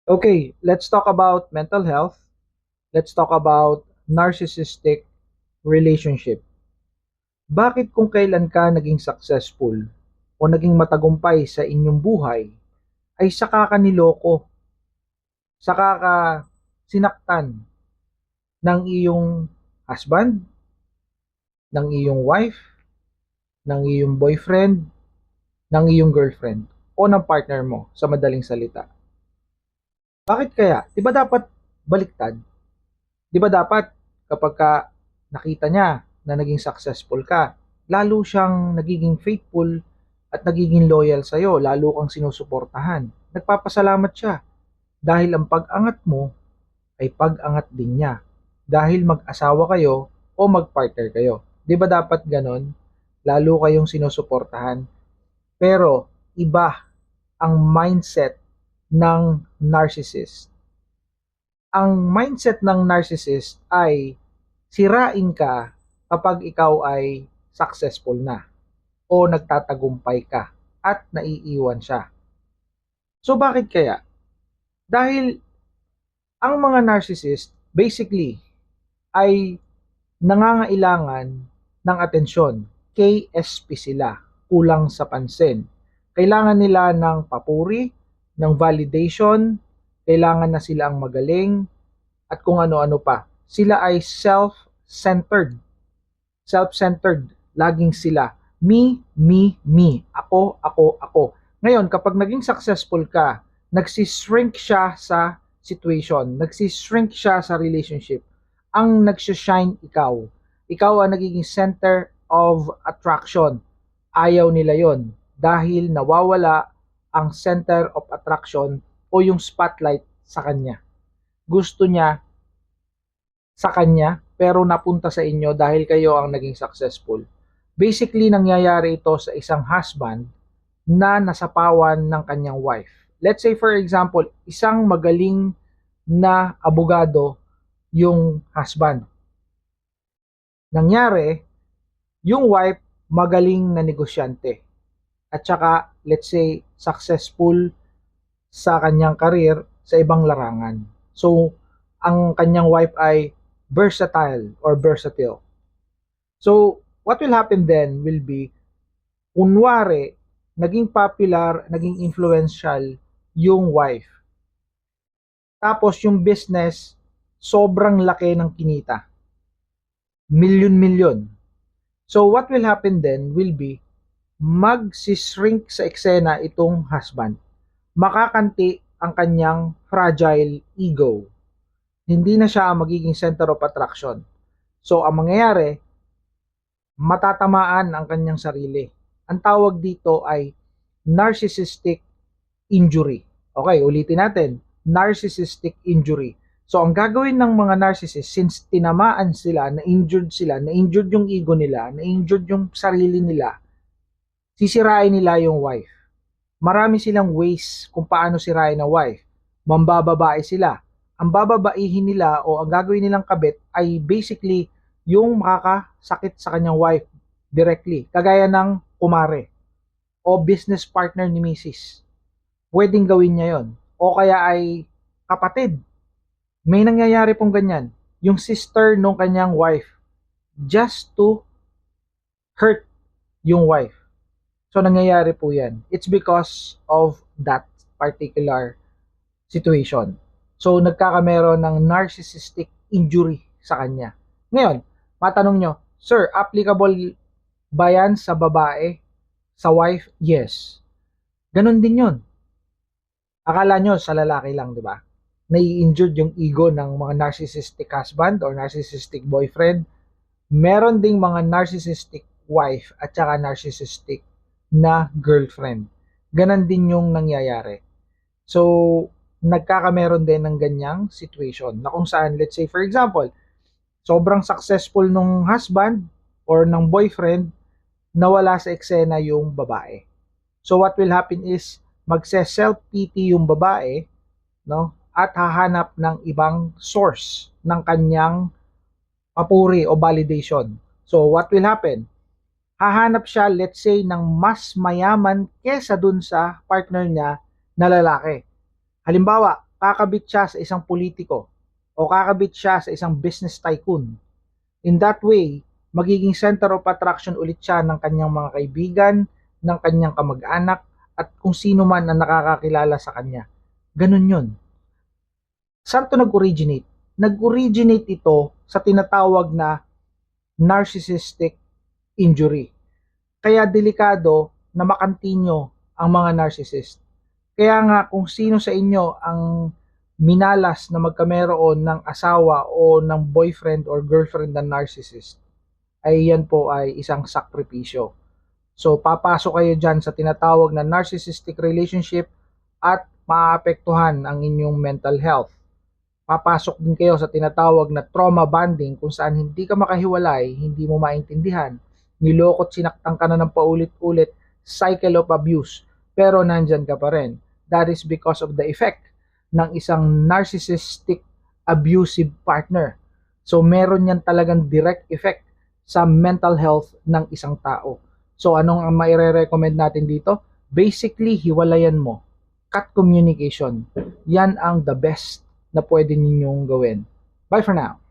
Okay, let's talk about mental health. Let's talk about narcissistic relationship. Bakit kung kailan ka naging successful o naging matagumpay sa inyong buhay ay saka ka niloko, saka ka sinaktan ng iyong husband, ng iyong wife, ng iyong boyfriend, ng iyong girlfriend o ng partner mo sa madaling salita? Bakit kaya? 'Di ba dapat baliktad? 'Di ba dapat kapag ka nakita niya na naging successful ka, lalo siyang nagiging faithful at nagiging loyal sa'yo, lalo kang sinusuportahan. Nagpapasalamat siya dahil ang pag-angat mo ay pag-angat din niya. Dahil mag-asawa kayo o mag-partner kayo. 'Di ba dapat ganon? Lalo kayong sinusuportahan. Pero iba ang mindset ng narcissist. Ang mindset ng narcissist ay sirain ka kapag ikaw ay successful na o nagtatagumpay ka at naiiwan siya. So bakit kaya? Dahil ang mga narcissist basically ay nangangailangan ng atensyon. KSP sila, kulang sa pansin. Kailangan nila ng papuri, ng validation, kailangan na sila ang magaling, at kung ano-ano pa. Sila ay self-centered. Self-centered. Laging sila. Me, me, me. Ako, ako, ako. Ngayon, kapag naging successful ka, nagsishrink siya sa situation. Nagsishrink siya sa relationship. Ang nagsishine ikaw. Ikaw ang nagiging center of attraction. Ayaw nila yon dahil nawawala ang center of attraction o yung spotlight sa kanya. Gusto niya sa kanya pero napunta sa inyo dahil kayo ang naging successful. Basically, nangyayari ito sa isang husband na nasapawan ng kanyang wife. Let's say for example, isang magaling na abogado yung husband. Nangyari, yung wife magaling na negosyante. At saka, let's say, successful sa kanyang career sa ibang larangan. So, ang kanyang wife ay versatile or versatile. So, what will happen then will be, kunwari, naging popular, naging influential yung wife. Tapos yung business, sobrang laki ng kinita. Milyon-milyon. So, what will happen then will be, magsishrink sa eksena itong husband. Makakanti ang kanyang fragile ego. Hindi na siya ang magiging center of attraction. So, ang mangyayari, matatamaan ang kanyang sarili. Ang tawag dito ay narcissistic injury. Okay, ulitin natin. Narcissistic injury. So, ang gagawin ng mga narcissist, since tinamaan sila, na-injured yung ego nila, na-injured yung sarili nila, sisirain nila yung wife. Marami silang ways kung paano sirain ang wife. Mambababae sila. Ang bababaihin nila o ang gagawin nilang kabit ay basically yung makakasakit sa kanyang wife directly. Kagaya ng kumare o business partner ni Mrs. Pwedeng gawin niya yon. O kaya ay kapatid. May nangyayari pong ganyan. Yung sister nung kanyang wife just to hurt yung wife. So, nangyayari po yan. It's because of that particular situation. So, nagkakameron ng narcissistic injury sa kanya. Ngayon, matanong nyo, Sir, applicable ba yan sa babae? Sa wife? Yes. Ganon din yon. Akala nyo sa lalaki lang, di ba? Nai-injured yung ego ng mga narcissistic husband or narcissistic boyfriend. Meron ding mga narcissistic wife at saka narcissistic na girlfriend. Ganon din yung nangyayari. So, nagkakameron din ng ganyang situation na kung saan, let's say for example, sobrang successful nung husband or ng boyfriend, nawala sa eksena yung babae. So, what will happen is, magse-self-pity yung babae, no? At hahanap ng ibang source ng kanyang papuri o validation. So, what will happen? Hahanap siya, let's say, ng mas mayaman kesa dun sa partner niya na lalaki. Halimbawa, kakabit siya sa isang politiko o kakabit siya sa isang business tycoon. In that way, magiging center of attraction ulit siya ng kanyang mga kaibigan, ng kanyang kamag-anak, at kung sino man ang nakakakilala sa kanya. Ganun yun. Saan to nag-originate? Nag-originate ito sa tinatawag na narcissistic injury. Kaya delikado na makantinyo ang mga narcissist. Kaya nga kung sino sa inyo ang minalas na magkameron ng asawa o ng boyfriend or girlfriend na narcissist, ay yan po ay isang sakripisyo. So papasok kayo dyan sa tinatawag na narcissistic relationship at maapektuhan ang inyong mental health. Papasok din kayo sa tinatawag na trauma bonding kung saan hindi ka makahiwalay, hindi mo maintindihan, nilokot sinaktan ka na ng paulit-ulit, cycle of abuse, pero nandyan ka pa rin. That is because of the effect ng isang narcissistic abusive partner. So meron yan talagang direct effect sa mental health ng isang tao. So anong ang maire-recommend natin dito? Basically, hiwalayan mo. Cut communication. Yan ang the best na pwede ninyong gawin. Bye for now.